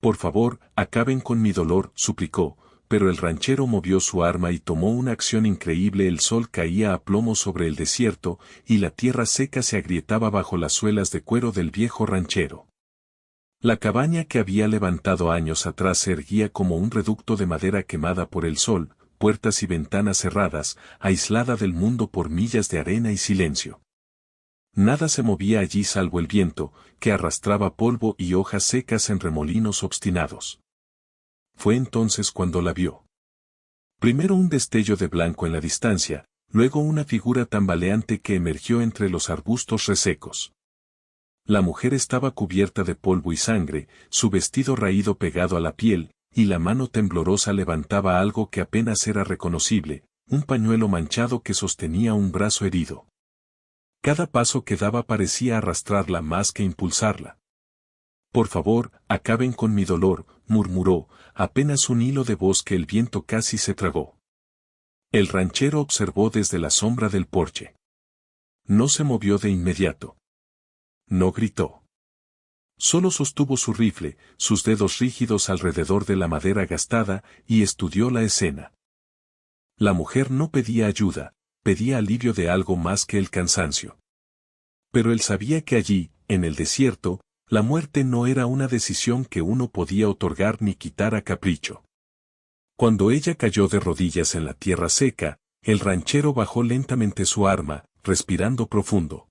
Por favor, acaben con mi dolor, suplicó, pero el ranchero movió su arma y tomó una acción increíble. El sol caía a plomo sobre el desierto, y la tierra seca se agrietaba bajo las suelas de cuero del viejo ranchero. La cabaña que había levantado años atrás se erguía como un reducto de madera quemada por el sol, puertas y ventanas cerradas, aislada del mundo por millas de arena y silencio. Nada se movía allí salvo el viento, que arrastraba polvo y hojas secas en remolinos obstinados. Fue entonces cuando la vio. Primero un destello de blanco en la distancia, luego una figura tambaleante que emergió entre los arbustos resecos. La mujer estaba cubierta de polvo y sangre, su vestido raído pegado a la piel, y la mano temblorosa levantaba algo que apenas era reconocible, un pañuelo manchado que sostenía un brazo herido. Cada paso que daba parecía arrastrarla más que impulsarla. Por favor, acaben con mi dolor, murmuró, apenas un hilo de voz que el viento casi se tragó. El ranchero observó desde la sombra del porche. No se movió de inmediato. No gritó. Solo sostuvo su rifle, sus dedos rígidos alrededor de la madera gastada, y estudió la escena. La mujer no pedía ayuda, pedía alivio de algo más que el cansancio. Pero él sabía que allí, en el desierto, la muerte no era una decisión que uno podía otorgar ni quitar a capricho. Cuando ella cayó de rodillas en la tierra seca, el ranchero bajó lentamente su arma, respirando profundo.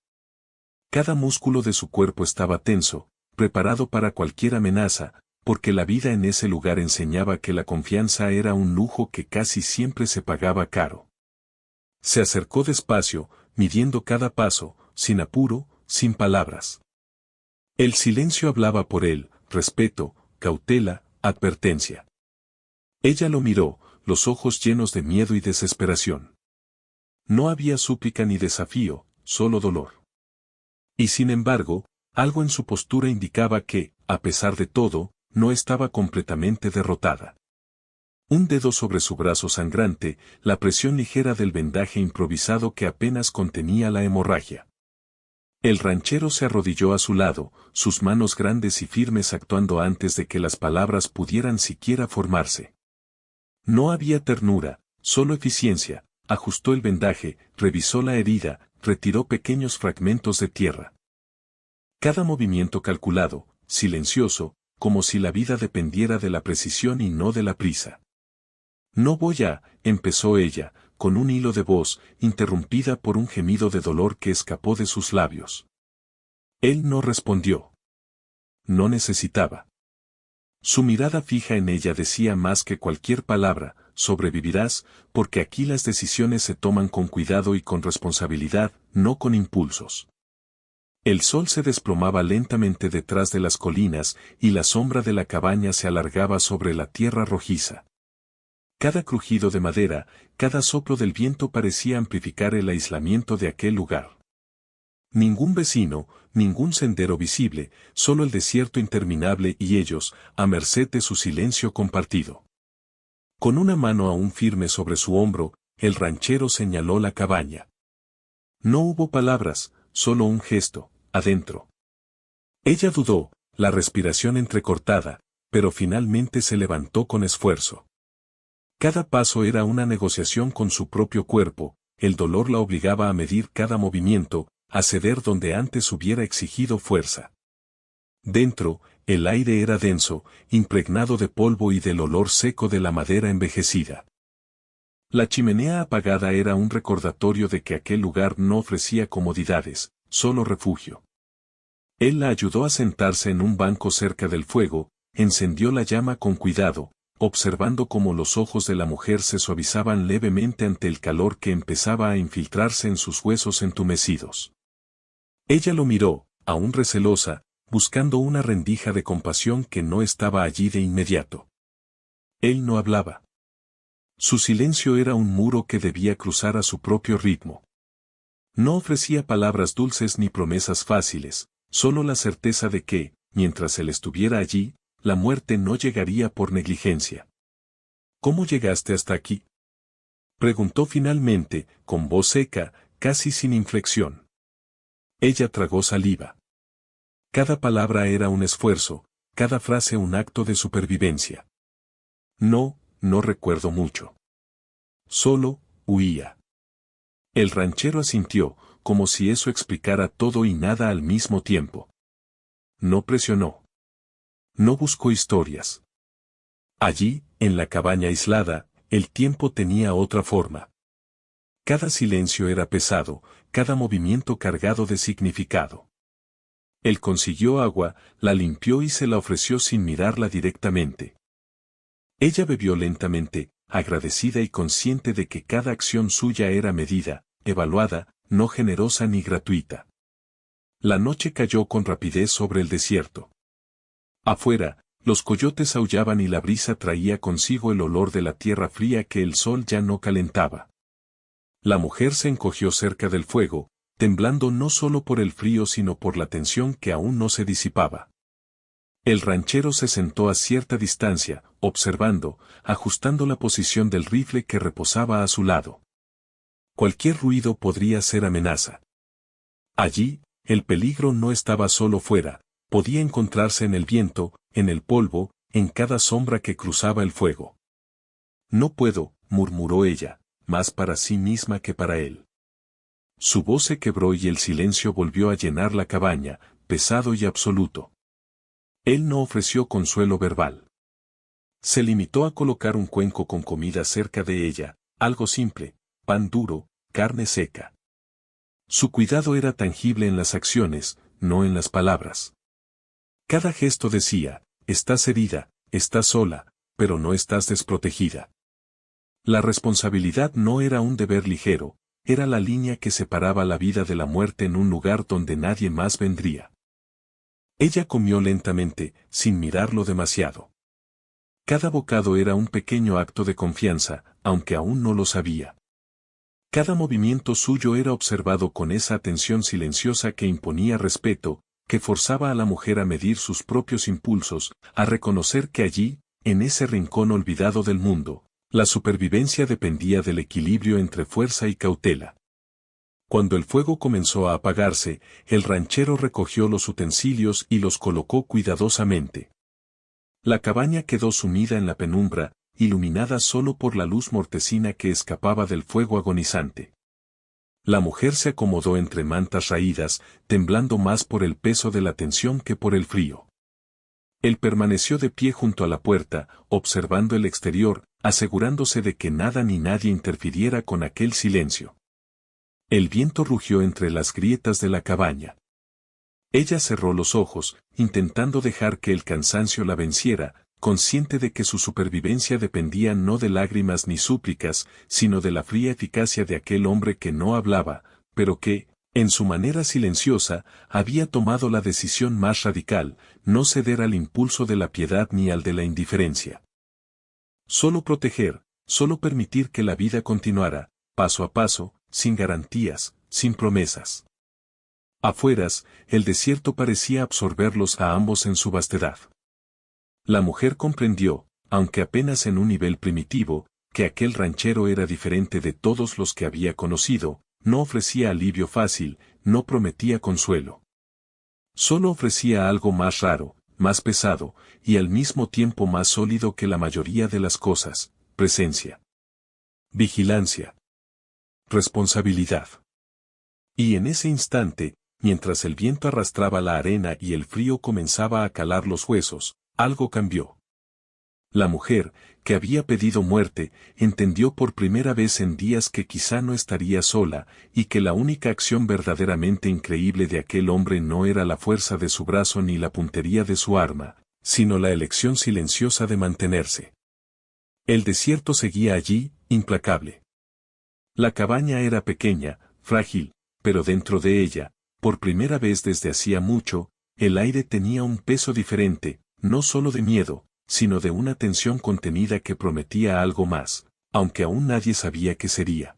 Cada músculo de su cuerpo estaba tenso, preparado para cualquier amenaza, porque la vida en ese lugar enseñaba que la confianza era un lujo que casi siempre se pagaba caro. Se acercó despacio, midiendo cada paso, sin apuro, sin palabras. El silencio hablaba por él, respeto, cautela, advertencia. Ella lo miró, los ojos llenos de miedo y desesperación. No había súplica ni desafío, solo dolor. Y sin embargo, algo en su postura indicaba que, a pesar de todo, no estaba completamente derrotada. Un dedo sobre su brazo sangrante, la presión ligera del vendaje improvisado que apenas contenía la hemorragia. El ranchero se arrodilló a su lado, sus manos grandes y firmes actuando antes de que las palabras pudieran siquiera formarse. No había ternura, solo eficiencia. Ajustó el vendaje, revisó la herida, retiró pequeños fragmentos de tierra. Cada movimiento calculado, silencioso, como si la vida dependiera de la precisión y no de la prisa. No voy a, empezó ella, con un hilo de voz, interrumpida por un gemido de dolor que escapó de sus labios. Él no respondió. No necesitaba. Su mirada fija en ella decía más que cualquier palabra: sobrevivirás, porque aquí las decisiones se toman con cuidado y con responsabilidad, no con impulsos. El sol se desplomaba lentamente detrás de las colinas, y la sombra de la cabaña se alargaba sobre la tierra rojiza. Cada crujido de madera, cada soplo del viento parecía amplificar el aislamiento de aquel lugar. Ningún vecino, ningún sendero visible, solo el desierto interminable y ellos, a merced de su silencio compartido. Con una mano aún firme sobre su hombro, el ranchero señaló la cabaña. No hubo palabras, solo un gesto, adentro. Ella dudó, la respiración entrecortada, pero finalmente se levantó con esfuerzo. Cada paso era una negociación con su propio cuerpo, el dolor la obligaba a medir cada movimiento, a ceder donde antes hubiera exigido fuerza. Dentro, el aire era denso, impregnado de polvo y del olor seco de la madera envejecida. La chimenea apagada era un recordatorio de que aquel lugar no ofrecía comodidades, solo refugio. Él la ayudó a sentarse en un banco cerca del fuego, encendió la llama con cuidado, observando cómo los ojos de la mujer se suavizaban levemente ante el calor que empezaba a infiltrarse en sus huesos entumecidos. Ella lo miró, aún recelosa, buscando una rendija de compasión que no estaba allí de inmediato. Él no hablaba. Su silencio era un muro que debía cruzar a su propio ritmo. No ofrecía palabras dulces ni promesas fáciles, solo la certeza de que, mientras él estuviera allí, la muerte no llegaría por negligencia. ¿Cómo llegaste hasta aquí?, preguntó finalmente, con voz seca, casi sin inflexión. Ella tragó saliva. Cada palabra era un esfuerzo, cada frase un acto de supervivencia. No recuerdo mucho. Solo, huía. El ranchero asintió, como si eso explicara todo y nada al mismo tiempo. No presionó. No buscó historias. Allí, en la cabaña aislada, el tiempo tenía otra forma. Cada silencio era pesado, cada movimiento cargado de significado. Él consiguió agua, la limpió y se la ofreció sin mirarla directamente. Ella bebió lentamente, agradecida y consciente de que cada acción suya era medida, evaluada, no generosa ni gratuita. La noche cayó con rapidez sobre el desierto. Afuera, los coyotes aullaban y la brisa traía consigo el olor de la tierra fría que el sol ya no calentaba. La mujer se encogió cerca del fuego, temblando no solo por el frío sino por la tensión que aún no se disipaba. El ranchero se sentó a cierta distancia, observando, ajustando la posición del rifle que reposaba a su lado. Cualquier ruido podría ser amenaza. Allí, el peligro no estaba solo fuera, podía encontrarse en el viento, en el polvo, en cada sombra que cruzaba el fuego. No puedo, murmuró ella, más para sí misma que para él. Su voz se quebró y el silencio volvió a llenar la cabaña, pesado y absoluto. Él no ofreció consuelo verbal. Se limitó a colocar un cuenco con comida cerca de ella, algo simple, pan duro, carne seca. Su cuidado era tangible en las acciones, no en las palabras. Cada gesto decía, estás herida, estás sola, pero no estás desprotegida. La responsabilidad no era un deber ligero, era la línea que separaba la vida de la muerte en un lugar donde nadie más vendría. Ella comió lentamente, sin mirarlo demasiado. Cada bocado era un pequeño acto de confianza, aunque aún no lo sabía. Cada movimiento suyo era observado con esa atención silenciosa que imponía respeto, que forzaba a la mujer a medir sus propios impulsos, a reconocer que allí, en ese rincón olvidado del mundo, la supervivencia dependía del equilibrio entre fuerza y cautela. Cuando el fuego comenzó a apagarse, el ranchero recogió los utensilios y los colocó cuidadosamente. La cabaña quedó sumida en la penumbra, iluminada solo por la luz mortecina que escapaba del fuego agonizante. La mujer se acomodó entre mantas raídas, temblando más por el peso de la tensión que por el frío. Él permaneció de pie junto a la puerta, observando el exterior, asegurándose de que nada ni nadie interfiriera con aquel silencio. El viento rugió entre las grietas de la cabaña. Ella cerró los ojos, intentando dejar que el cansancio la venciera, consciente de que su supervivencia dependía no de lágrimas ni súplicas, sino de la fría eficacia de aquel hombre que no hablaba, pero que, en su manera silenciosa, había tomado la decisión más radical, no ceder al impulso de la piedad ni al de la indiferencia. Solo proteger, solo permitir que la vida continuara, paso a paso, sin garantías, sin promesas. Afueras, el desierto parecía absorberlos a ambos en su vastedad. La mujer comprendió, aunque apenas en un nivel primitivo, que aquel ranchero era diferente de todos los que había conocido, no ofrecía alivio fácil, no prometía consuelo. Solo ofrecía algo más raro, más pesado, y al mismo tiempo más sólido que la mayoría de las cosas: presencia, vigilancia, responsabilidad. Y en ese instante, mientras el viento arrastraba la arena y el frío comenzaba a calar los huesos, algo cambió. La mujer, que había pedido muerte, entendió por primera vez en días que quizá no estaría sola, y que la única acción verdaderamente increíble de aquel hombre no era la fuerza de su brazo ni la puntería de su arma, sino la elección silenciosa de mantenerse. El desierto seguía allí, implacable. La cabaña era pequeña, frágil, pero dentro de ella, por primera vez desde hacía mucho, el aire tenía un peso diferente, no solo de miedo, sino de una tensión contenida que prometía algo más, aunque aún nadie sabía qué sería.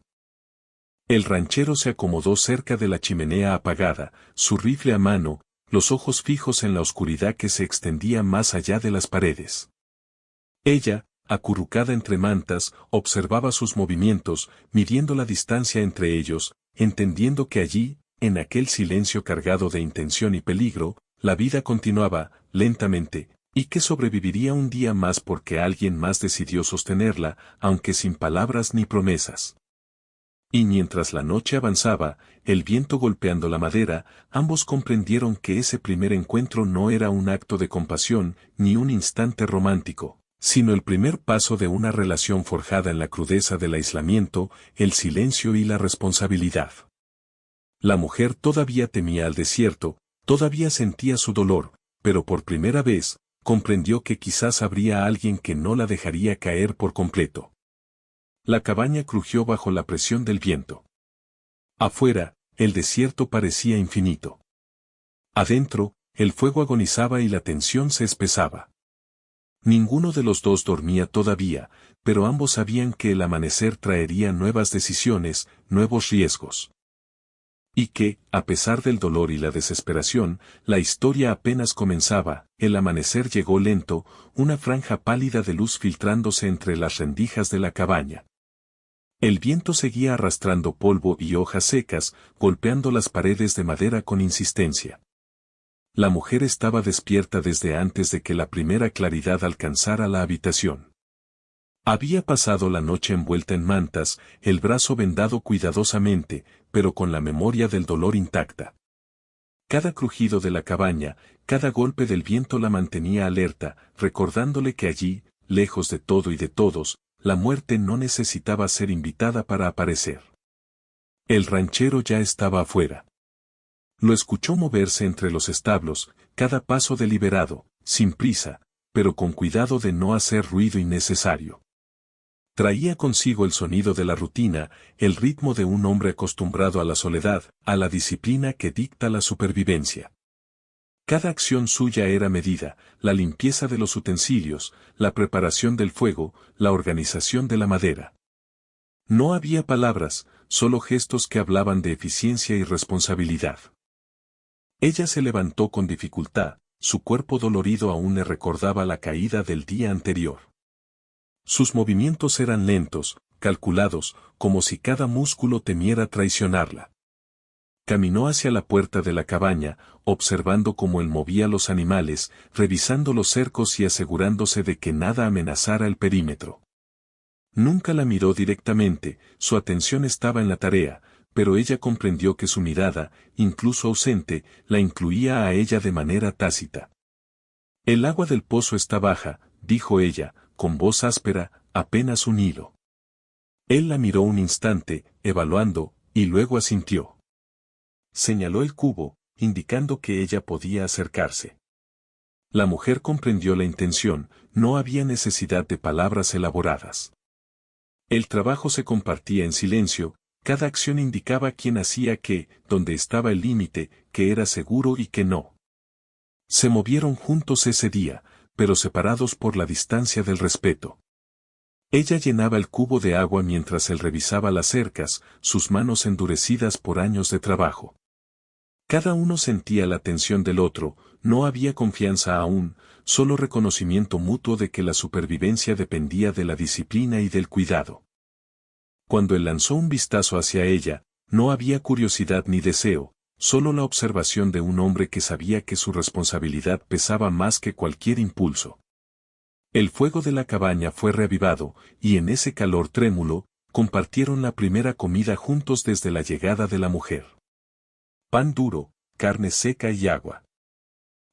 El ranchero se acomodó cerca de la chimenea apagada, su rifle a mano, los ojos fijos en la oscuridad que se extendía más allá de las paredes. Ella, acurrucada entre mantas, observaba sus movimientos, midiendo la distancia entre ellos, entendiendo que allí, en aquel silencio cargado de intención y peligro, la vida continuaba, lentamente, Y que sobreviviría un día más porque alguien más decidió sostenerla, aunque sin palabras ni promesas. Y mientras la noche avanzaba, el viento golpeando la madera, ambos comprendieron que ese primer encuentro no era un acto de compasión, ni un instante romántico, sino el primer paso de una relación forjada en la crudeza del aislamiento, el silencio y la responsabilidad. La mujer todavía temía al desierto, todavía sentía su dolor, pero por primera vez, comprendió que quizás habría alguien que no la dejaría caer por completo. La cabaña crujió bajo la presión del viento. Afuera, el desierto parecía infinito. Adentro, el fuego agonizaba y la tensión se espesaba. Ninguno de los dos dormía todavía, pero ambos sabían que el amanecer traería nuevas decisiones, nuevos riesgos. Y que, a pesar del dolor y la desesperación, la historia apenas comenzaba. El amanecer llegó lento, una franja pálida de luz filtrándose entre las rendijas de la cabaña. El viento seguía arrastrando polvo y hojas secas, golpeando las paredes de madera con insistencia. La mujer estaba despierta desde antes de que la primera claridad alcanzara la habitación. Había pasado la noche envuelta en mantas, el brazo vendado cuidadosamente, pero con la memoria del dolor intacta. Cada crujido de la cabaña, cada golpe del viento la mantenía alerta, recordándole que allí, lejos de todo y de todos, la muerte no necesitaba ser invitada para aparecer. El ranchero ya estaba afuera. Lo escuchó moverse entre los establos, cada paso deliberado, sin prisa, pero con cuidado de no hacer ruido innecesario. Traía consigo el sonido de la rutina, el ritmo de un hombre acostumbrado a la soledad, a la disciplina que dicta la supervivencia. Cada acción suya era medida, la limpieza de los utensilios, la preparación del fuego, la organización de la madera. No había palabras, solo gestos que hablaban de eficiencia y responsabilidad. Ella se levantó con dificultad, su cuerpo dolorido aún le recordaba la caída del día anterior. Sus movimientos eran lentos, calculados, como si cada músculo temiera traicionarla. Caminó hacia la puerta de la cabaña, observando cómo él movía los animales, revisando los cercos y asegurándose de que nada amenazara el perímetro. Nunca la miró directamente, su atención estaba en la tarea, pero ella comprendió que su mirada, incluso ausente, la incluía a ella de manera tácita. El agua del pozo está baja, dijo ella, con voz áspera, apenas un hilo. Él la miró un instante, evaluando, y luego asintió. Señaló el cubo, indicando que ella podía acercarse. La mujer comprendió la intención, no había necesidad de palabras elaboradas. El trabajo se compartía en silencio, cada acción indicaba quién hacía qué, dónde estaba el límite, que era seguro y que no. Se movieron juntos ese día, pero separados por la distancia del respeto. Ella llenaba el cubo de agua mientras él revisaba las cercas, sus manos endurecidas por años de trabajo. Cada uno sentía la tensión del otro, no había confianza aún, solo reconocimiento mutuo de que la supervivencia dependía de la disciplina y del cuidado. Cuando él lanzó un vistazo hacia ella, no había curiosidad ni deseo, solo la observación de un hombre que sabía que su responsabilidad pesaba más que cualquier impulso. El fuego de la cabaña fue reavivado, y en ese calor trémulo, compartieron la primera comida juntos desde la llegada de la mujer. Pan duro, carne seca y agua.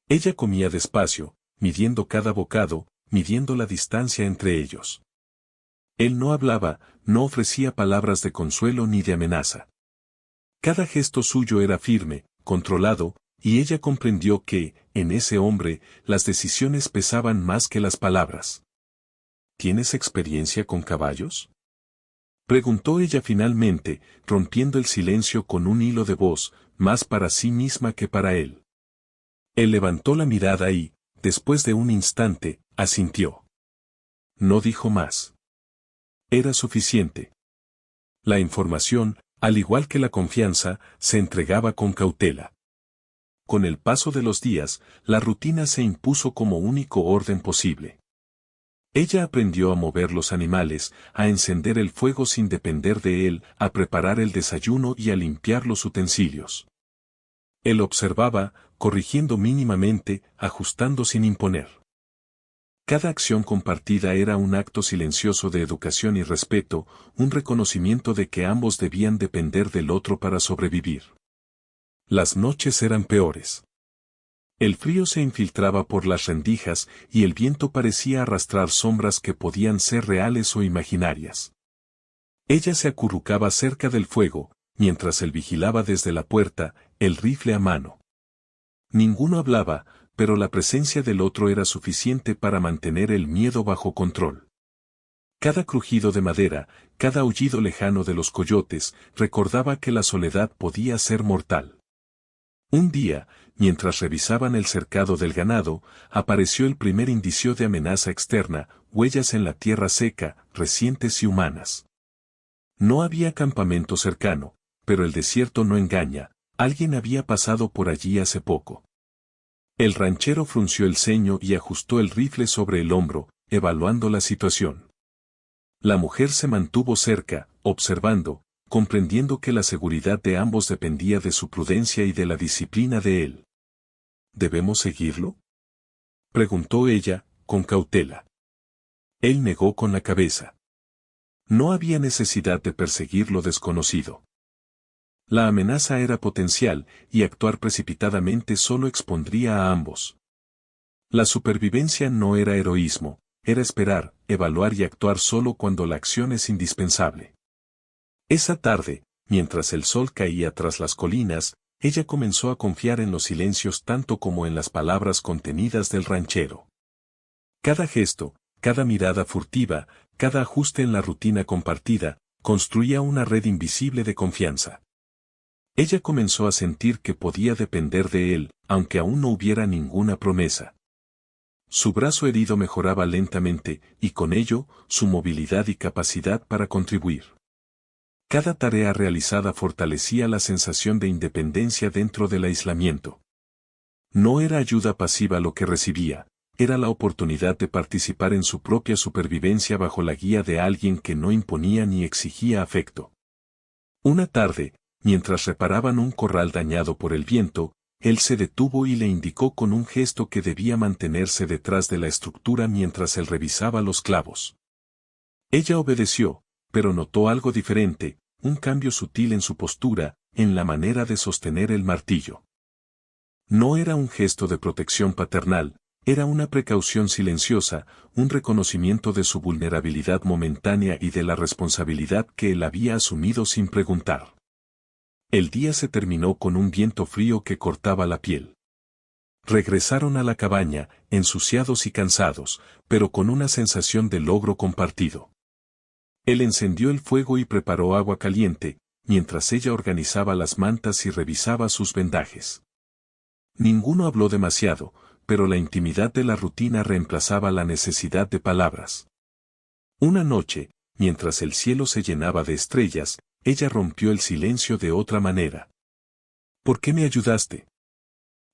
Ella comía despacio, midiendo cada bocado, midiendo la distancia entre ellos. Él no hablaba, no ofrecía palabras de consuelo ni de amenaza. Cada gesto suyo era firme, controlado, y ella comprendió que, en ese hombre, las decisiones pesaban más que las palabras. ¿Tienes experiencia con caballos?, preguntó ella finalmente, rompiendo el silencio con un hilo de voz, más para sí misma que para él. Él levantó la mirada y, después de un instante, asintió. No dijo más. Era suficiente. La información, al igual que la confianza, se entregaba con cautela. Con el paso de los días, la rutina se impuso como único orden posible. Ella aprendió a mover los animales, a encender el fuego sin depender de él, a preparar el desayuno y a limpiar los utensilios. Él observaba, corrigiendo mínimamente, ajustando sin imponer. Cada acción compartida era un acto silencioso de educación y respeto, un reconocimiento de que ambos debían depender del otro para sobrevivir. Las noches eran peores. El frío se infiltraba por las rendijas y el viento parecía arrastrar sombras que podían ser reales o imaginarias. Ella se acurrucaba cerca del fuego, mientras él vigilaba desde la puerta, el rifle a mano. Ninguno hablaba, pero la presencia del otro era suficiente para mantener el miedo bajo control. Cada crujido de madera, cada aullido lejano de los coyotes, recordaba que la soledad podía ser mortal. Un día, mientras revisaban el cercado del ganado, apareció el primer indicio de amenaza externa, huellas en la tierra seca, recientes y humanas. No había campamento cercano, pero el desierto no engaña, alguien había pasado por allí hace poco. El ranchero frunció el ceño y ajustó el rifle sobre el hombro, evaluando la situación. La mujer se mantuvo cerca, observando, comprendiendo que la seguridad de ambos dependía de su prudencia y de la disciplina de él. ¿Debemos seguirlo?, preguntó ella, con cautela. Él negó con la cabeza. No había necesidad de perseguir lo desconocido. La amenaza era potencial, y actuar precipitadamente solo expondría a ambos. La supervivencia no era heroísmo, era esperar, evaluar y actuar solo cuando la acción es indispensable. Esa tarde, mientras el sol caía tras las colinas, ella comenzó a confiar en los silencios tanto como en las palabras contenidas del ranchero. Cada gesto, cada mirada furtiva, cada ajuste en la rutina compartida, construía una red invisible de confianza. Ella comenzó a sentir que podía depender de él, aunque aún no hubiera ninguna promesa. Su brazo herido mejoraba lentamente, y con ello, su movilidad y capacidad para contribuir. Cada tarea realizada fortalecía la sensación de independencia dentro del aislamiento. No era ayuda pasiva lo que recibía, era la oportunidad de participar en su propia supervivencia bajo la guía de alguien que no imponía ni exigía afecto. Una tarde, mientras reparaban un corral dañado por el viento, él se detuvo y le indicó con un gesto que debía mantenerse detrás de la estructura mientras él revisaba los clavos. Ella obedeció, pero notó algo diferente, un cambio sutil en su postura, en la manera de sostener el martillo. No era un gesto de protección paternal, era una precaución silenciosa, un reconocimiento de su vulnerabilidad momentánea y de la responsabilidad que él había asumido sin preguntar. El día se terminó con un viento frío que cortaba la piel. Regresaron a la cabaña, ensuciados y cansados, pero con una sensación de logro compartido. Él encendió el fuego y preparó agua caliente, mientras ella organizaba las mantas y revisaba sus vendajes. Ninguno habló demasiado, pero la intimidad de la rutina reemplazaba la necesidad de palabras. Una noche, mientras el cielo se llenaba de estrellas, ella rompió el silencio de otra manera. ¿Por qué me ayudaste?,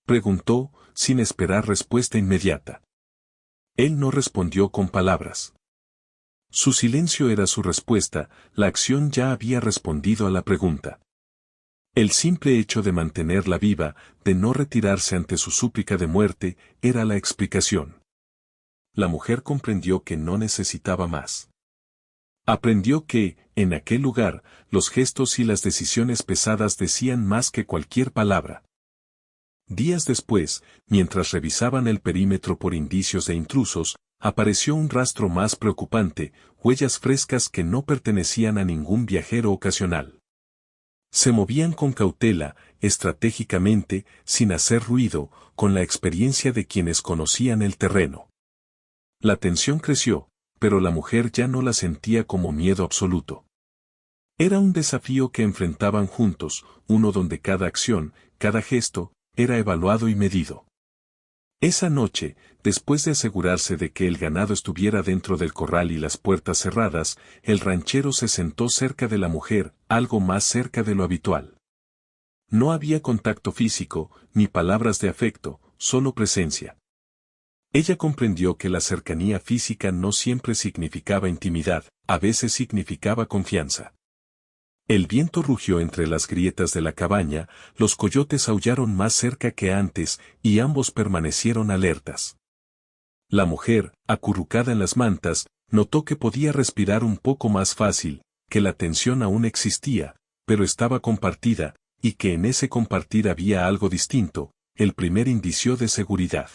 preguntó, sin esperar respuesta inmediata. Él no respondió con palabras. Su silencio era su respuesta, la acción ya había respondido a la pregunta. El simple hecho de mantenerla viva, de no retirarse ante su súplica de muerte, era la explicación. La mujer comprendió que no necesitaba más. Aprendió que, en aquel lugar, los gestos y las decisiones pesadas decían más que cualquier palabra. Días después, mientras revisaban el perímetro por indicios de intrusos, apareció un rastro más preocupante, huellas frescas que no pertenecían a ningún viajero ocasional. Se movían con cautela, estratégicamente, sin hacer ruido, con la experiencia de quienes conocían el terreno. La tensión creció, pero la mujer ya no la sentía como miedo absoluto. Era un desafío que enfrentaban juntos, uno donde cada acción, cada gesto, era evaluado y medido. Esa noche, después de asegurarse de que el ganado estuviera dentro del corral y las puertas cerradas, el ranchero se sentó cerca de la mujer, algo más cerca de lo habitual. No había contacto físico, ni palabras de afecto, solo presencia. Ella comprendió que la cercanía física no siempre significaba intimidad, a veces significaba confianza. El viento rugió entre las grietas de la cabaña, los coyotes aullaron más cerca que antes, y ambos permanecieron alertas. La mujer, acurrucada en las mantas, notó que podía respirar un poco más fácil, que la tensión aún existía, pero estaba compartida, y que en ese compartir había algo distinto, el primer indicio de seguridad.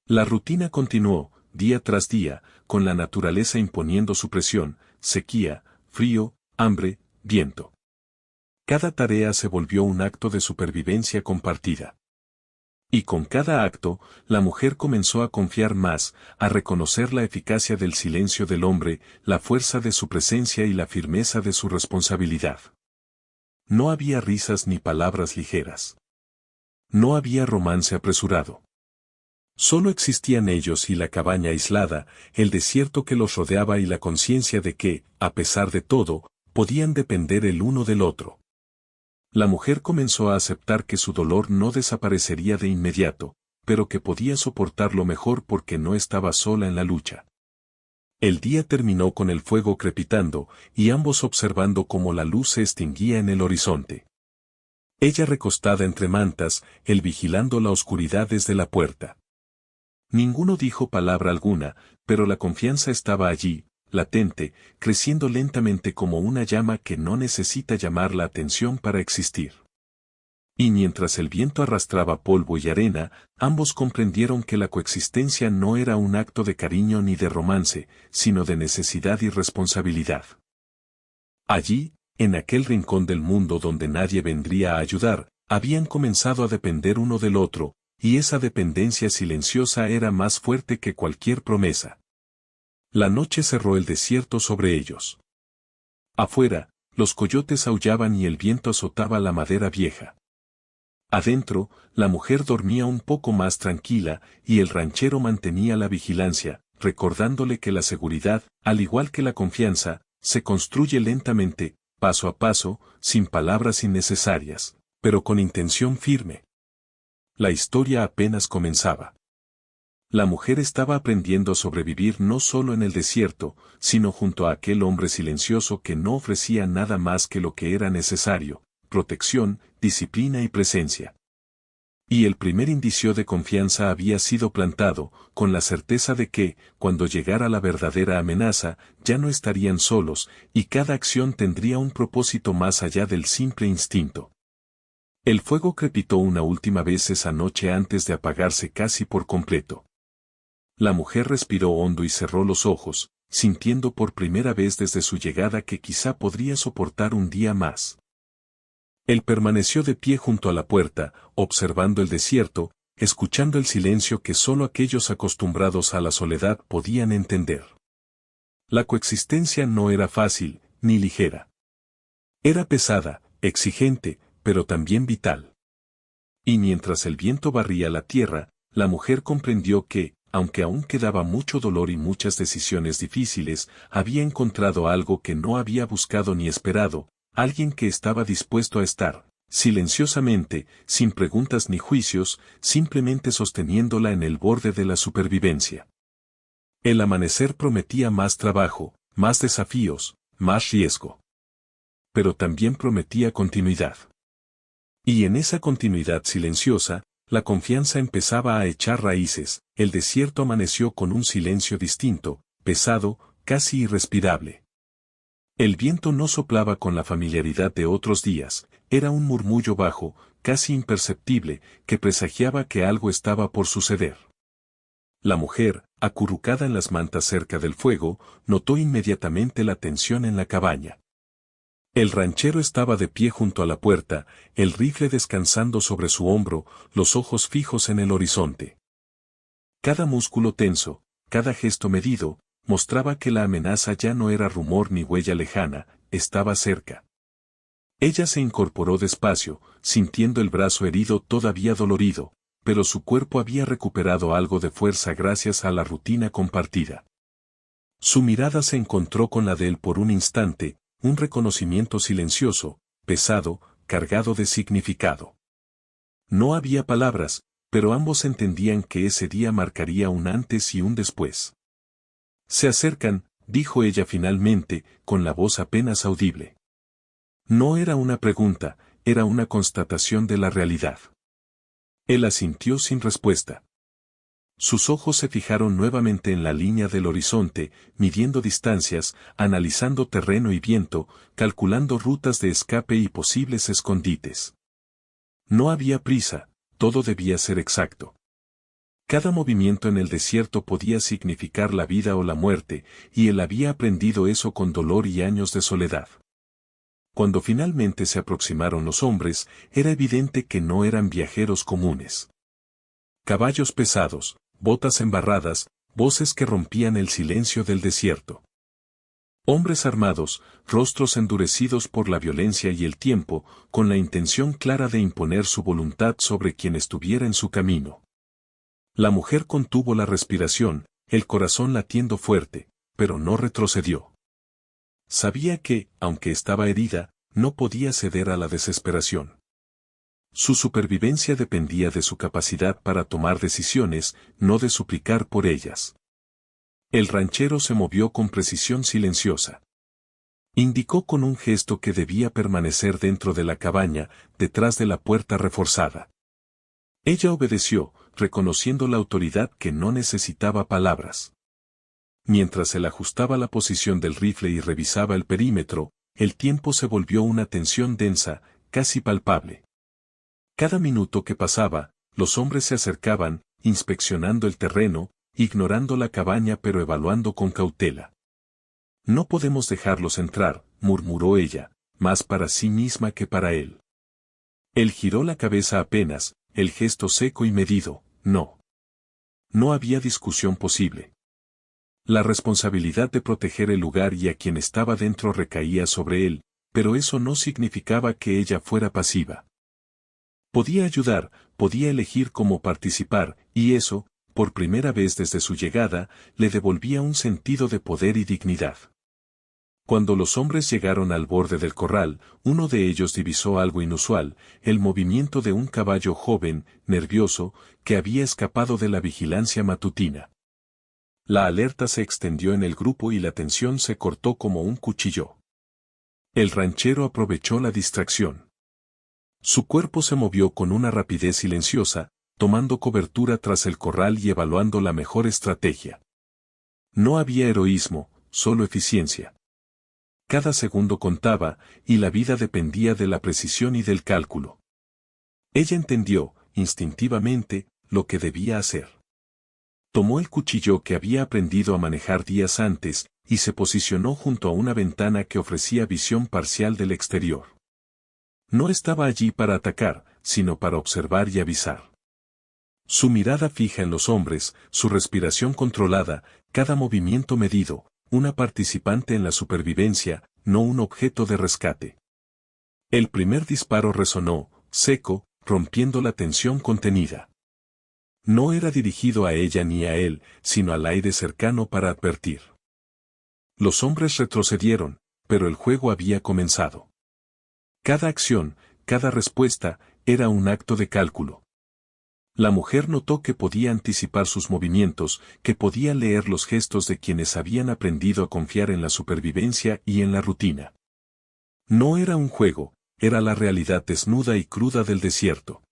La rutina continuó, día tras día, con la naturaleza imponiendo su presión, sequía, frío, hambre, viento. Cada tarea se volvió un acto de supervivencia compartida. Y con cada acto, la mujer comenzó a confiar más, a reconocer la eficacia del silencio del hombre, la fuerza de su presencia y la firmeza de su responsabilidad. No había risas ni palabras ligeras. No había romance apresurado. Solo existían ellos y la cabaña aislada, el desierto que los rodeaba y la conciencia de que, a pesar de todo, podían depender el uno del otro. La mujer comenzó a aceptar que su dolor no desaparecería de inmediato, pero que podía soportarlo mejor porque no estaba sola en la lucha. El día terminó con el fuego crepitando, y ambos observando cómo la luz se extinguía en el horizonte. Ella recostada entre mantas, él vigilando la oscuridad desde la puerta. Ninguno dijo palabra alguna, pero la confianza estaba allí, latente, creciendo lentamente como una llama que no necesita llamar la atención para existir. Y mientras el viento arrastraba polvo y arena, ambos comprendieron que la coexistencia no era un acto de cariño ni de romance, sino de necesidad y responsabilidad. Allí, en aquel rincón del mundo donde nadie vendría a ayudar, habían comenzado a depender uno del otro, y esa dependencia silenciosa era más fuerte que cualquier promesa. La noche cerró el desierto sobre ellos. Afuera, los coyotes aullaban y el viento azotaba la madera vieja. Adentro, la mujer dormía un poco más tranquila, y el ranchero mantenía la vigilancia, recordándole que la seguridad, al igual que la confianza, se construye lentamente, paso a paso, sin palabras innecesarias, pero con intención firme. La historia apenas comenzaba. La mujer estaba aprendiendo a sobrevivir no solo en el desierto, sino junto a aquel hombre silencioso que no ofrecía nada más que lo que era necesario: protección, disciplina y presencia. Y el primer indicio de confianza había sido plantado, con la certeza de que, cuando llegara la verdadera amenaza, ya no estarían solos, y cada acción tendría un propósito más allá del simple instinto. El fuego crepitó una última vez esa noche antes de apagarse casi por completo. La mujer respiró hondo y cerró los ojos, sintiendo por primera vez desde su llegada que quizá podría soportar un día más. Él permaneció de pie junto a la puerta, observando el desierto, escuchando el silencio que solo aquellos acostumbrados a la soledad podían entender. La coexistencia no era fácil, ni ligera. Era pesada, exigente, pero también vital. Y mientras el viento barría la tierra, la mujer comprendió que, aunque aún quedaba mucho dolor y muchas decisiones difíciles, había encontrado algo que no había buscado ni esperado: alguien que estaba dispuesto a estar, silenciosamente, sin preguntas ni juicios, simplemente sosteniéndola en el borde de la supervivencia. El amanecer prometía más trabajo, más desafíos, más riesgo. Pero también prometía continuidad. Y en esa continuidad silenciosa, la confianza empezaba a echar raíces. El desierto amaneció con un silencio distinto, pesado, casi irrespirable. El viento no soplaba con la familiaridad de otros días, era un murmullo bajo, casi imperceptible, que presagiaba que algo estaba por suceder. La mujer, acurrucada en las mantas cerca del fuego, notó inmediatamente la tensión en la cabaña. El ranchero estaba de pie junto a la puerta, el rifle descansando sobre su hombro, los ojos fijos en el horizonte. Cada músculo tenso, cada gesto medido, mostraba que la amenaza ya no era rumor ni huella lejana, estaba cerca. Ella se incorporó despacio, sintiendo el brazo herido todavía dolorido, pero su cuerpo había recuperado algo de fuerza gracias a la rutina compartida. Su mirada se encontró con la de él por un instante, un reconocimiento silencioso, pesado, cargado de significado. No había palabras, pero ambos entendían que ese día marcaría un antes y un después. «Se acercan», dijo ella finalmente, con la voz apenas audible. No era una pregunta, era una constatación de la realidad. Él asintió sin respuesta. Sus ojos se fijaron nuevamente en la línea del horizonte, midiendo distancias, analizando terreno y viento, calculando rutas de escape y posibles escondites. No había prisa, todo debía ser exacto. Cada movimiento en el desierto podía significar la vida o la muerte, y él había aprendido eso con dolor y años de soledad. Cuando finalmente se aproximaron los hombres, era evidente que no eran viajeros comunes. Caballos pesados, botas embarradas, voces que rompían el silencio del desierto. Hombres armados, rostros endurecidos por la violencia y el tiempo, con la intención clara de imponer su voluntad sobre quien estuviera en su camino. La mujer contuvo la respiración, el corazón latiendo fuerte, pero no retrocedió. Sabía que, aunque estaba herida, no podía ceder a la desesperación. Su supervivencia dependía de su capacidad para tomar decisiones, no de suplicar por ellas. El ranchero se movió con precisión silenciosa. Indicó con un gesto que debía permanecer dentro de la cabaña, detrás de la puerta reforzada. Ella obedeció, reconociendo la autoridad que no necesitaba palabras. Mientras él ajustaba la posición del rifle y revisaba el perímetro, el tiempo se volvió una tensión densa, casi palpable. Cada minuto que pasaba, los hombres se acercaban, inspeccionando el terreno, ignorando la cabaña pero evaluando con cautela. No podemos dejarlos entrar, murmuró ella, más para sí misma que para él. Él giró la cabeza apenas, el gesto seco y medido, no. No había discusión posible. La responsabilidad de proteger el lugar y a quien estaba dentro recaía sobre él, pero eso no significaba que ella fuera pasiva. Podía ayudar, podía elegir cómo participar, y eso, por primera vez desde su llegada, le devolvía un sentido de poder y dignidad. Cuando los hombres llegaron al borde del corral, uno de ellos divisó algo inusual, el movimiento de un caballo joven, nervioso, que había escapado de la vigilancia matutina. La alerta se extendió en el grupo y la tensión se cortó como un cuchillo. El ranchero aprovechó la distracción. Su cuerpo se movió con una rapidez silenciosa, tomando cobertura tras el corral y evaluando la mejor estrategia. No había heroísmo, solo eficiencia. Cada segundo contaba, y la vida dependía de la precisión y del cálculo. Ella entendió, instintivamente, lo que debía hacer. Tomó el cuchillo que había aprendido a manejar días antes, y se posicionó junto a una ventana que ofrecía visión parcial del exterior. No estaba allí para atacar, sino para observar y avisar. Su mirada fija en los hombres, su respiración controlada, cada movimiento medido, una participante en la supervivencia, no un objeto de rescate. El primer disparo resonó, seco, rompiendo la tensión contenida. No era dirigido a ella ni a él, sino al aire cercano para advertir. Los hombres retrocedieron, pero el juego había comenzado. Cada acción, cada respuesta, era un acto de cálculo. La mujer notó que podía anticipar sus movimientos, que podía leer los gestos de quienes habían aprendido a confiar en la supervivencia y en la rutina. No era un juego, era la realidad desnuda y cruda del desierto.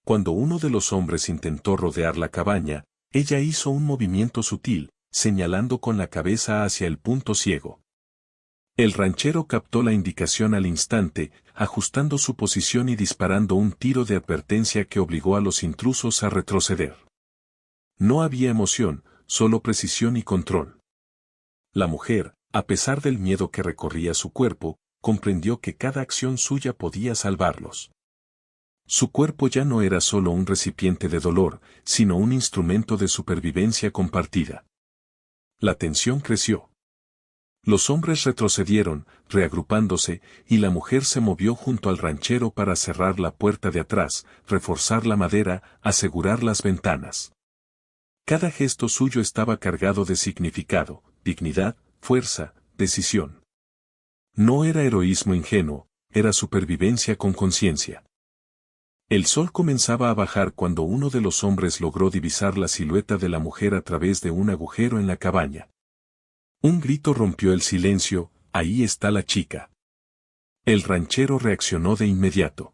Cuando uno de los hombres intentó rodear la cabaña, ella hizo un movimiento sutil, señalando con la cabeza hacia el punto ciego. El ranchero captó la indicación al instante, ajustando su posición y disparando un tiro de advertencia que obligó a los intrusos a retroceder. No había emoción, solo precisión y control. La mujer, a pesar del miedo que recorría su cuerpo, comprendió que cada acción suya podía salvarlos. Su cuerpo ya no era solo un recipiente de dolor, sino un instrumento de supervivencia compartida. La tensión creció. Los hombres retrocedieron, reagrupándose, y la mujer se movió junto al ranchero para cerrar la puerta de atrás, reforzar la madera, asegurar las ventanas. Cada gesto suyo estaba cargado de significado, dignidad, fuerza, decisión. No era heroísmo ingenuo, era supervivencia con conciencia. El sol comenzaba a bajar cuando uno de los hombres logró divisar la silueta de la mujer a través de un agujero en la cabaña. Un grito rompió el silencio, ahí está la chica. El ranchero reaccionó de inmediato.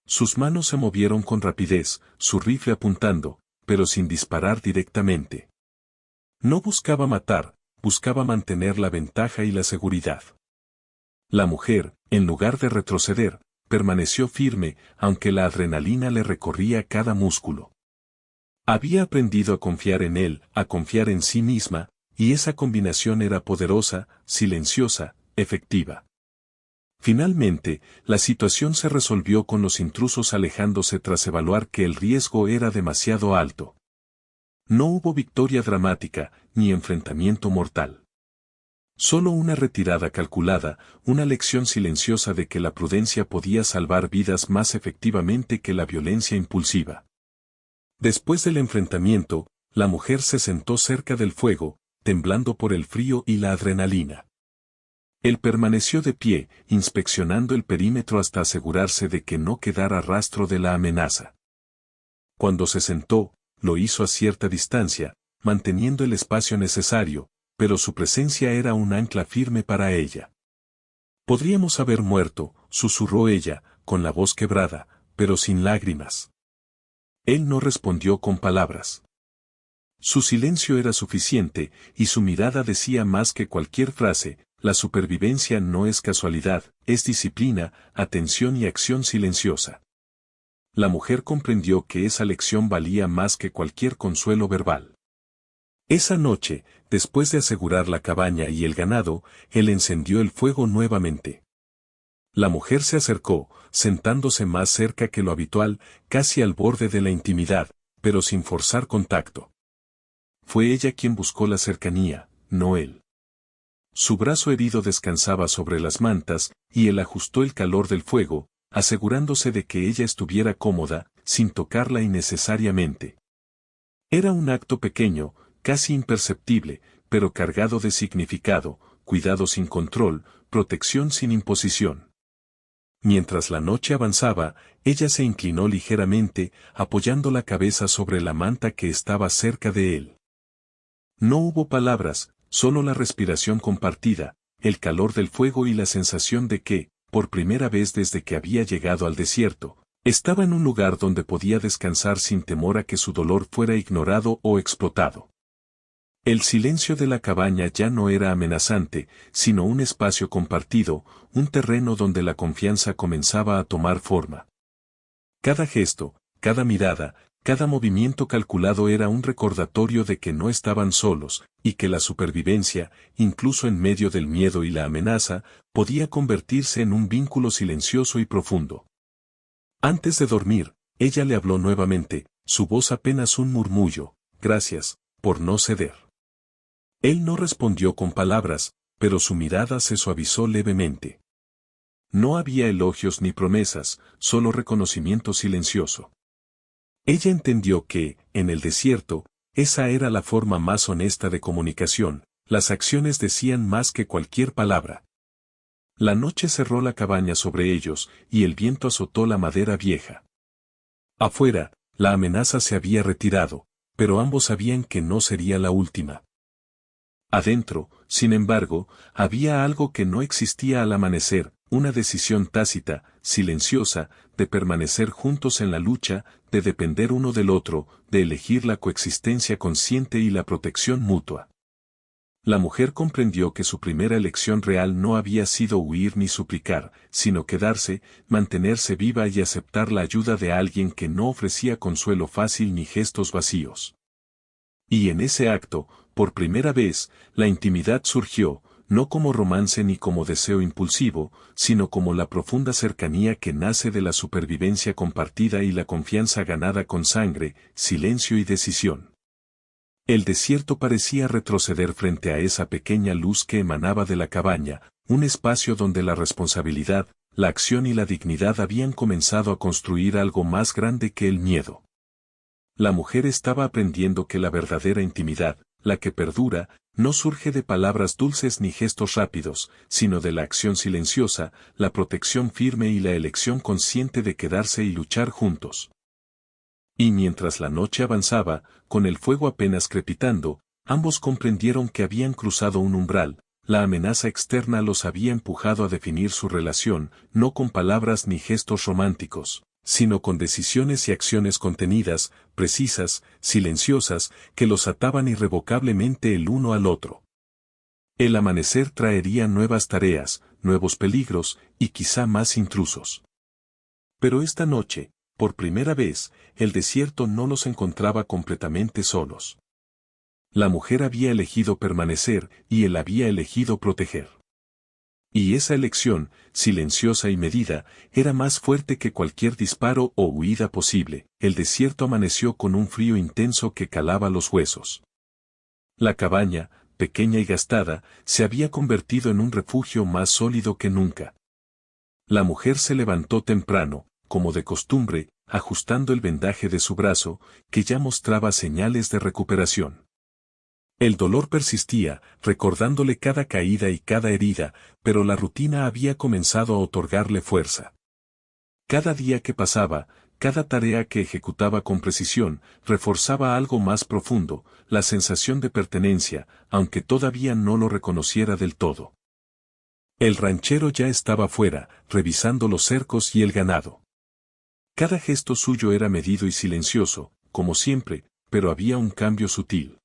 Sus manos se movieron con rapidez, su rifle apuntando, pero sin disparar directamente. No buscaba matar, buscaba mantener la ventaja y la seguridad. La mujer, en lugar de retroceder, permaneció firme, aunque la adrenalina le recorría cada músculo. Había aprendido a confiar en él, a confiar en sí misma, y esa combinación era poderosa, silenciosa, efectiva. Finalmente, la situación se resolvió con los intrusos alejándose tras evaluar que el riesgo era demasiado alto. No hubo victoria dramática, ni enfrentamiento mortal. Solo una retirada calculada, una lección silenciosa de que la prudencia podía salvar vidas más efectivamente que la violencia impulsiva. Después del enfrentamiento, la mujer se sentó cerca del fuego, temblando por el frío y la adrenalina. Él permaneció de pie, inspeccionando el perímetro hasta asegurarse de que no quedara rastro de la amenaza. Cuando se sentó, lo hizo a cierta distancia, manteniendo el espacio necesario, pero su presencia era un ancla firme para ella. Podríamos haber muerto, susurró ella, con la voz quebrada, pero sin lágrimas. Él no respondió con palabras. Su silencio era suficiente, y su mirada decía más que cualquier frase: la supervivencia no es casualidad, es disciplina, atención y acción silenciosa. La mujer comprendió que esa lección valía más que cualquier consuelo verbal. Esa noche, después de asegurar la cabaña y el ganado, él encendió el fuego nuevamente. La mujer se acercó, sentándose más cerca que lo habitual, casi al borde de la intimidad, pero sin forzar contacto. Fue ella quien buscó la cercanía, no él. Su brazo herido descansaba sobre las mantas, y él ajustó el calor del fuego, asegurándose de que ella estuviera cómoda, sin tocarla innecesariamente. Era un acto pequeño, casi imperceptible, pero cargado de significado, cuidado sin control, protección sin imposición. Mientras la noche avanzaba, ella se inclinó ligeramente, apoyando la cabeza sobre la manta que estaba cerca de él. No hubo palabras, solo la respiración compartida, el calor del fuego y la sensación de que, por primera vez desde que había llegado al desierto, estaba en un lugar donde podía descansar sin temor a que su dolor fuera ignorado o explotado. El silencio de la cabaña ya no era amenazante, sino un espacio compartido, un terreno donde la confianza comenzaba a tomar forma. Cada gesto, cada mirada, cada movimiento calculado era un recordatorio de que no estaban solos, y que la supervivencia, incluso en medio del miedo y la amenaza, podía convertirse en un vínculo silencioso y profundo. Antes de dormir, ella le habló nuevamente, su voz apenas un murmullo: gracias, por no ceder. Él no respondió con palabras, pero su mirada se suavizó levemente. No había elogios ni promesas, solo reconocimiento silencioso. Ella entendió que, en el desierto, esa era la forma más honesta de comunicación, las acciones decían más que cualquier palabra. La noche cerró la cabaña sobre ellos, y el viento azotó la madera vieja. Afuera, la amenaza se había retirado, pero ambos sabían que no sería la última. Adentro, sin embargo, había algo que no existía al amanecer, una decisión tácita, silenciosa, de permanecer juntos en la lucha, de depender uno del otro, de elegir la coexistencia consciente y la protección mutua. La mujer comprendió que su primera elección real no había sido huir ni suplicar, sino quedarse, mantenerse viva y aceptar la ayuda de alguien que no ofrecía consuelo fácil ni gestos vacíos. Y en ese acto, por primera vez, la intimidad surgió, no como romance ni como deseo impulsivo, sino como la profunda cercanía que nace de la supervivencia compartida y la confianza ganada con sangre, silencio y decisión. El desierto parecía retroceder frente a esa pequeña luz que emanaba de la cabaña, un espacio donde la responsabilidad, la acción y la dignidad habían comenzado a construir algo más grande que el miedo. La mujer estaba aprendiendo que la verdadera intimidad, la que perdura, no surge de palabras dulces ni gestos rápidos, sino de la acción silenciosa, la protección firme y la elección consciente de quedarse y luchar juntos. Y mientras la noche avanzaba, con el fuego apenas crepitando, ambos comprendieron que habían cruzado un umbral, la amenaza externa los había empujado a definir su relación, no con palabras ni gestos románticos, sino con decisiones y acciones contenidas, precisas, silenciosas, que los ataban irrevocablemente el uno al otro. El amanecer traería nuevas tareas, nuevos peligros, y quizá más intrusos. Pero esta noche, por primera vez, el desierto no los encontraba completamente solos. La mujer había elegido permanecer, y él había elegido proteger. Y esa elección, silenciosa y medida, era más fuerte que cualquier disparo o huida posible. El desierto amaneció con un frío intenso que calaba los huesos. La cabaña, pequeña y gastada, se había convertido en un refugio más sólido que nunca. La mujer se levantó temprano, como de costumbre, ajustando el vendaje de su brazo, que ya mostraba señales de recuperación. El dolor persistía, recordándole cada caída y cada herida, pero la rutina había comenzado a otorgarle fuerza. Cada día que pasaba, cada tarea que ejecutaba con precisión, reforzaba algo más profundo, la sensación de pertenencia, aunque todavía no lo reconociera del todo. El ranchero ya estaba fuera, revisando los cercos y el ganado. Cada gesto suyo era medido y silencioso, como siempre, pero había un cambio sutil.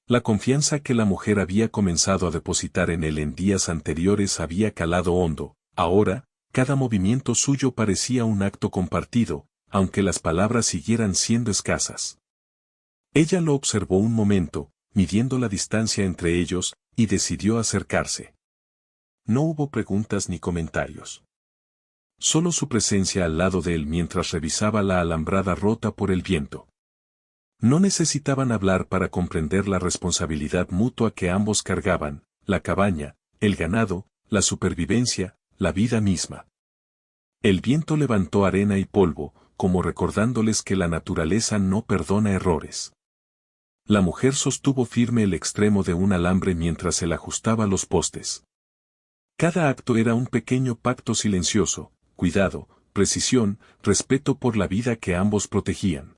La confianza que la mujer había comenzado a depositar en él en días anteriores había calado hondo. Ahora, cada movimiento suyo parecía un acto compartido, aunque las palabras siguieran siendo escasas. Ella lo observó un momento, midiendo la distancia entre ellos, y decidió acercarse. No hubo preguntas ni comentarios. Solo su presencia al lado de él mientras revisaba la alambrada rota por el viento. No necesitaban hablar para comprender la responsabilidad mutua que ambos cargaban, la cabaña, el ganado, la supervivencia, la vida misma. El viento levantó arena y polvo, como recordándoles que la naturaleza no perdona errores. La mujer sostuvo firme el extremo de un alambre mientras él ajustaba los postes. Cada acto era un pequeño pacto silencioso, cuidado, precisión, respeto por la vida que ambos protegían.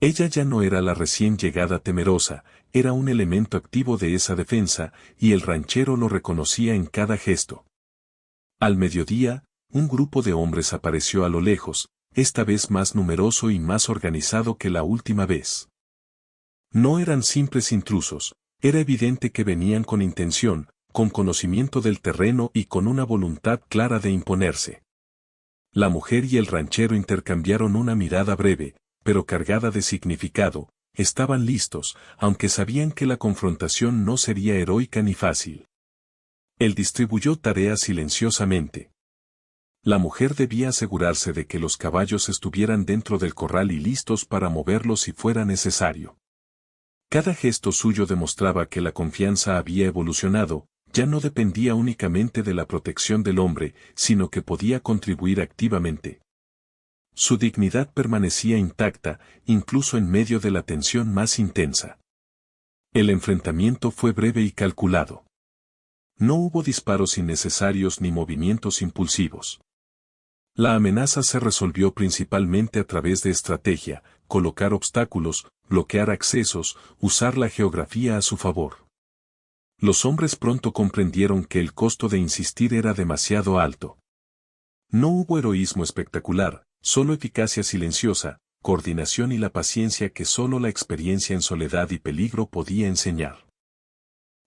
Ella ya no era la recién llegada temerosa, era un elemento activo de esa defensa, y el ranchero lo reconocía en cada gesto. Al mediodía, un grupo de hombres apareció a lo lejos, esta vez más numeroso y más organizado que la última vez. No eran simples intrusos, era evidente que venían con intención, con conocimiento del terreno y con una voluntad clara de imponerse. La mujer y el ranchero intercambiaron una mirada breve, pero cargada de significado. Estaban listos, aunque sabían que la confrontación no sería heroica ni fácil. Él distribuyó tareas silenciosamente. La mujer debía asegurarse de que los caballos estuvieran dentro del corral y listos para moverlos si fuera necesario. Cada gesto suyo demostraba que la confianza había evolucionado, ya no dependía únicamente de la protección del hombre, sino que podía contribuir activamente. Su dignidad permanecía intacta, incluso en medio de la tensión más intensa. El enfrentamiento fue breve y calculado. No hubo disparos innecesarios ni movimientos impulsivos. La amenaza se resolvió principalmente a través de estrategia, colocar obstáculos, bloquear accesos, usar la geografía a su favor. Los hombres pronto comprendieron que el costo de insistir era demasiado alto. No hubo heroísmo espectacular, solo eficacia silenciosa, coordinación y la paciencia que solo la experiencia en soledad y peligro podía enseñar.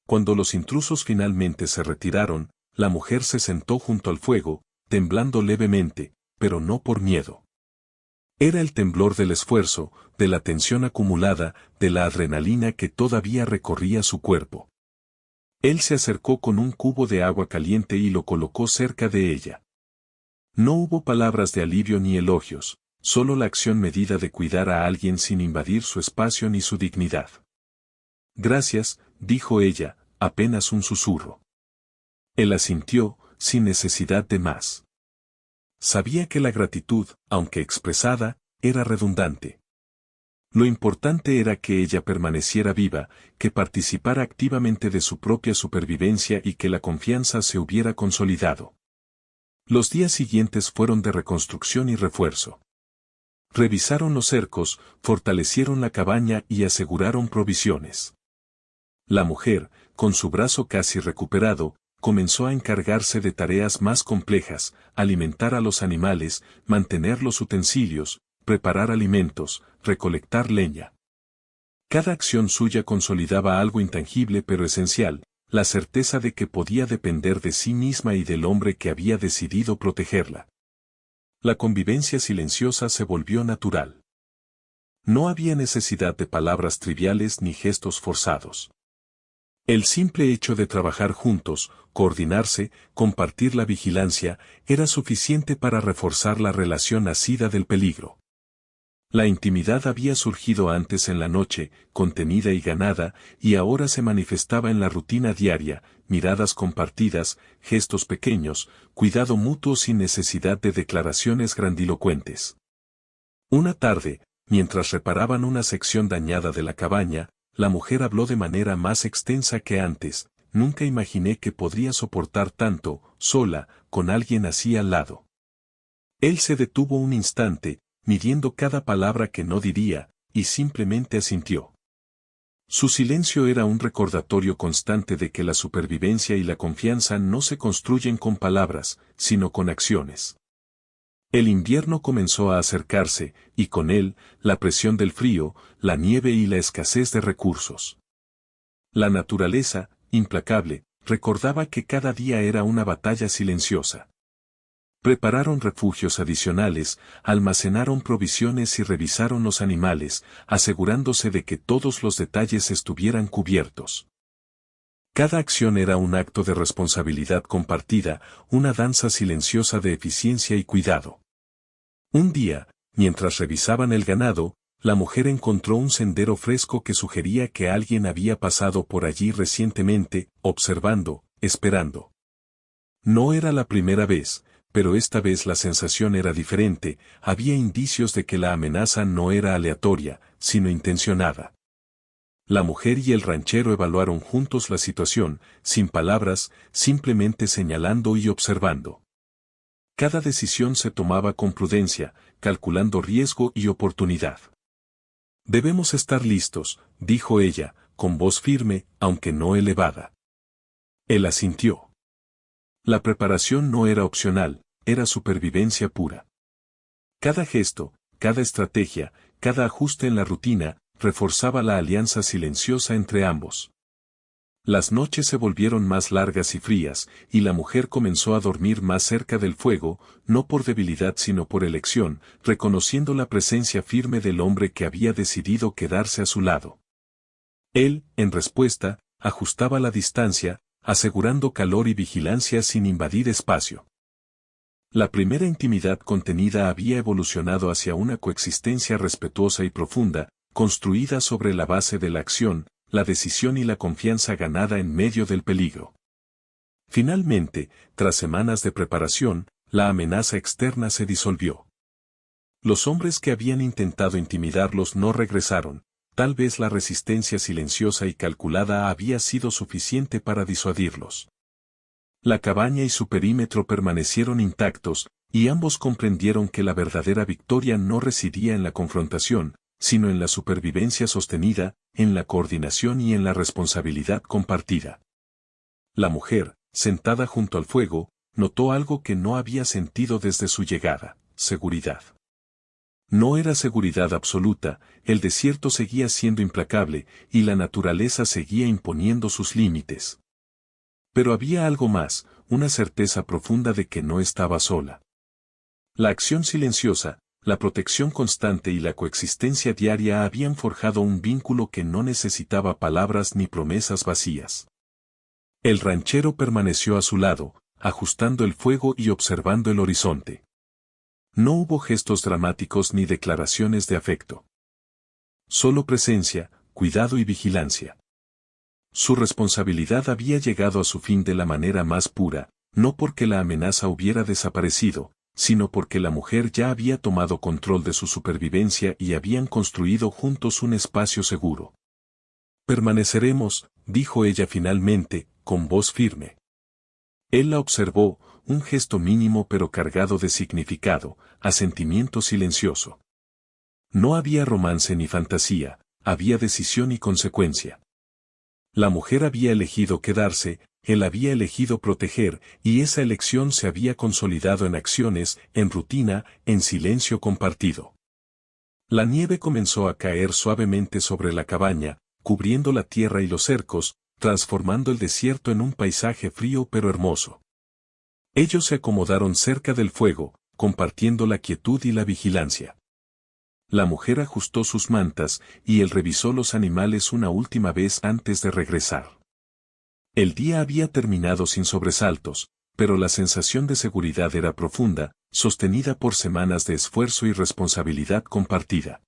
Cuando los intrusos finalmente se retiraron, la mujer se sentó junto al fuego, temblando levemente, pero no por miedo. Era el temblor del esfuerzo, de la tensión acumulada, de la adrenalina que todavía recorría su cuerpo. Él se acercó con un cubo de agua caliente y lo colocó cerca de ella. No hubo palabras de alivio ni elogios, solo la acción medida de cuidar a alguien sin invadir su espacio ni su dignidad. Gracias, dijo ella, apenas un susurro. Él asintió, sin necesidad de más. Sabía que la gratitud, aunque expresada, era redundante. Lo importante era que ella permaneciera viva, que participara activamente de su propia supervivencia y que la confianza se hubiera consolidado. Los días siguientes fueron de reconstrucción y refuerzo. Revisaron los cercos, fortalecieron la cabaña y aseguraron provisiones. La mujer, con su brazo casi recuperado, comenzó a encargarse de tareas más complejas, alimentar a los animales, mantener los utensilios, preparar alimentos, recolectar leña. Cada acción suya consolidaba algo intangible pero esencial, la certeza de que podía depender de sí misma y del hombre que había decidido protegerla. La convivencia silenciosa se volvió natural. No había necesidad de palabras triviales ni gestos forzados. El simple hecho de trabajar juntos, coordinarse, compartir la vigilancia, era suficiente para reforzar la relación nacida del peligro. La intimidad había surgido antes en la noche, contenida y ganada, y ahora se manifestaba en la rutina diaria, miradas compartidas, gestos pequeños, cuidado mutuo sin necesidad de declaraciones grandilocuentes. Una tarde, mientras reparaban una sección dañada de la cabaña, la mujer habló de manera más extensa que antes. Nunca imaginé que podría soportar tanto, sola, con alguien así al lado. Él se detuvo un instante, midiendo cada palabra que no diría, y simplemente asintió. Su silencio era un recordatorio constante de que la supervivencia y la confianza no se construyen con palabras, sino con acciones. El invierno comenzó a acercarse, y con él, la presión del frío, la nieve y la escasez de recursos. La naturaleza, implacable, recordaba que cada día era una batalla silenciosa. Prepararon refugios adicionales, almacenaron provisiones y revisaron los animales, asegurándose de que todos los detalles estuvieran cubiertos. Cada acción era un acto de responsabilidad compartida, una danza silenciosa de eficiencia y cuidado. Un día, mientras revisaban el ganado, la mujer encontró un sendero fresco que sugería que alguien había pasado por allí recientemente, observando, esperando. No era la primera vez, pero esta vez la sensación era diferente, había indicios de que la amenaza no era aleatoria, sino intencionada. La mujer y el ranchero evaluaron juntos la situación, sin palabras, simplemente señalando y observando. Cada decisión se tomaba con prudencia, calculando riesgo y oportunidad. Debemos estar listos, dijo ella, con voz firme, aunque no elevada. Él asintió. La preparación no era opcional, era supervivencia pura. Cada gesto, cada estrategia, cada ajuste en la rutina, reforzaba la alianza silenciosa entre ambos. Las noches se volvieron más largas y frías, y la mujer comenzó a dormir más cerca del fuego, no por debilidad sino por elección, reconociendo la presencia firme del hombre que había decidido quedarse a su lado. Él, en respuesta, ajustaba la distancia, asegurando calor y vigilancia sin invadir espacio. La primera intimidad contenida había evolucionado hacia una coexistencia respetuosa y profunda, construida sobre la base de la acción, la decisión y la confianza ganada en medio del peligro. Finalmente, tras semanas de preparación, la amenaza externa se disolvió. Los hombres que habían intentado intimidarlos no regresaron, tal vez la resistencia silenciosa y calculada había sido suficiente para disuadirlos. La cabaña y su perímetro permanecieron intactos, y ambos comprendieron que la verdadera victoria no residía en la confrontación, sino en la supervivencia sostenida, en la coordinación y en la responsabilidad compartida. La mujer, sentada junto al fuego, notó algo que no había sentido desde su llegada: seguridad. No era seguridad absoluta, el desierto seguía siendo implacable, y la naturaleza seguía imponiendo sus límites. Pero había algo más, una certeza profunda de que no estaba sola. La acción silenciosa, la protección constante y la coexistencia diaria habían forjado un vínculo que no necesitaba palabras ni promesas vacías. El ranchero permaneció a su lado, ajustando el fuego y observando el horizonte. No hubo gestos dramáticos ni declaraciones de afecto. Solo presencia, cuidado y vigilancia. Su responsabilidad había llegado a su fin de la manera más pura, no porque la amenaza hubiera desaparecido, sino porque la mujer ya había tomado control de su supervivencia y habían construido juntos un espacio seguro. Permaneceremos, dijo ella finalmente, con voz firme. Él la observó, un gesto mínimo pero cargado de significado, asentimiento silencioso. No había romance ni fantasía, había decisión y consecuencia. La mujer había elegido quedarse, él había elegido proteger, y esa elección se había consolidado en acciones, en rutina, en silencio compartido. La nieve comenzó a caer suavemente sobre la cabaña, cubriendo la tierra y los cercos, transformando el desierto en un paisaje frío pero hermoso. Ellos se acomodaron cerca del fuego, compartiendo la quietud y la vigilancia. La mujer ajustó sus mantas, y él revisó los animales una última vez antes de regresar. El día había terminado sin sobresaltos, pero la sensación de seguridad era profunda, sostenida por semanas de esfuerzo y responsabilidad compartida.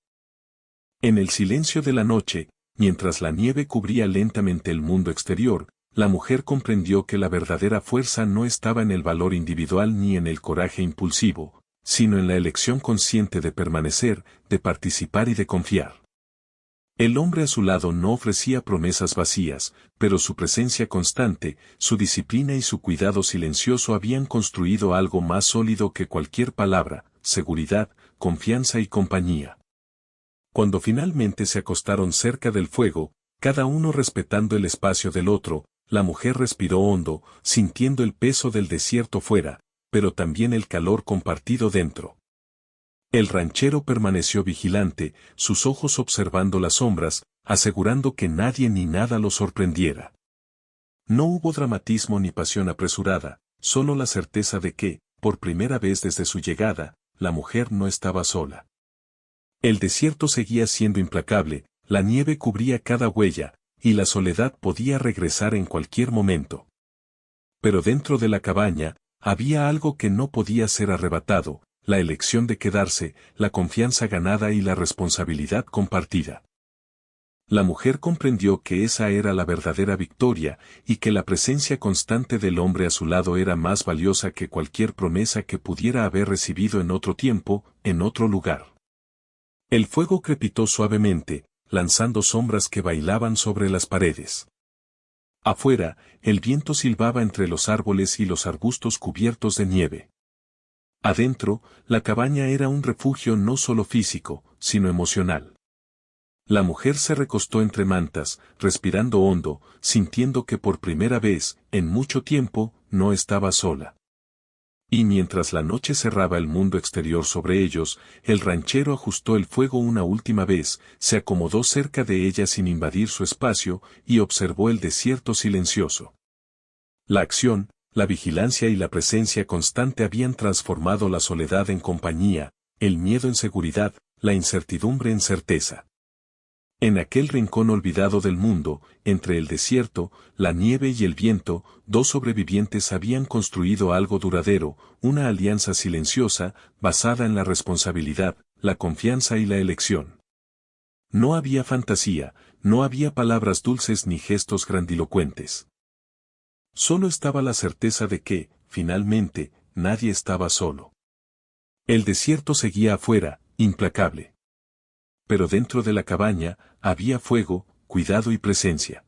En el silencio de la noche, mientras la nieve cubría lentamente el mundo exterior, la mujer comprendió que la verdadera fuerza no estaba en el valor individual ni en el coraje impulsivo, sino en la elección consciente de permanecer, de participar y de confiar. El hombre a su lado no ofrecía promesas vacías, pero su presencia constante, su disciplina y su cuidado silencioso habían construido algo más sólido que cualquier palabra: seguridad, confianza y compañía. Cuando finalmente se acostaron cerca del fuego, cada uno respetando el espacio del otro, la mujer respiró hondo, sintiendo el peso del desierto fuera, pero también el calor compartido dentro. El ranchero permaneció vigilante, sus ojos observando las sombras, asegurando que nadie ni nada lo sorprendiera. No hubo dramatismo ni pasión apresurada, solo la certeza de que, por primera vez desde su llegada, la mujer no estaba sola. El desierto seguía siendo implacable, la nieve cubría cada huella, y la soledad podía regresar en cualquier momento. Pero dentro de la cabaña, había algo que no podía ser arrebatado: la elección de quedarse, la confianza ganada y la responsabilidad compartida. La mujer comprendió que esa era la verdadera victoria, y que la presencia constante del hombre a su lado era más valiosa que cualquier promesa que pudiera haber recibido en otro tiempo, en otro lugar. El fuego crepitó suavemente, lanzando sombras que bailaban sobre las paredes. Afuera, el viento silbaba entre los árboles y los arbustos cubiertos de nieve. Adentro, la cabaña era un refugio no solo físico, sino emocional. La mujer se recostó entre mantas, respirando hondo, sintiendo que por primera vez, en mucho tiempo, no estaba sola. Y mientras la noche cerraba el mundo exterior sobre ellos, el ranchero ajustó el fuego una última vez, se acomodó cerca de ella sin invadir su espacio, y observó el desierto silencioso. La acción, la vigilancia y la presencia constante habían transformado la soledad en compañía, el miedo en seguridad, la incertidumbre en certeza. En aquel rincón olvidado del mundo, entre el desierto, la nieve y el viento, dos sobrevivientes habían construido algo duradero, una alianza silenciosa, basada en la responsabilidad, la confianza y la elección. No había fantasía, no había palabras dulces ni gestos grandilocuentes. Solo estaba la certeza de que, finalmente, nadie estaba solo. El desierto seguía afuera, implacable. Pero dentro de la cabaña, había fuego, cuidado y presencia.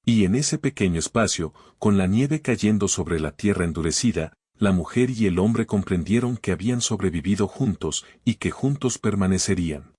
Y en ese pequeño espacio, con la nieve cayendo sobre la tierra endurecida, la mujer y el hombre comprendieron que habían sobrevivido juntos y que juntos permanecerían.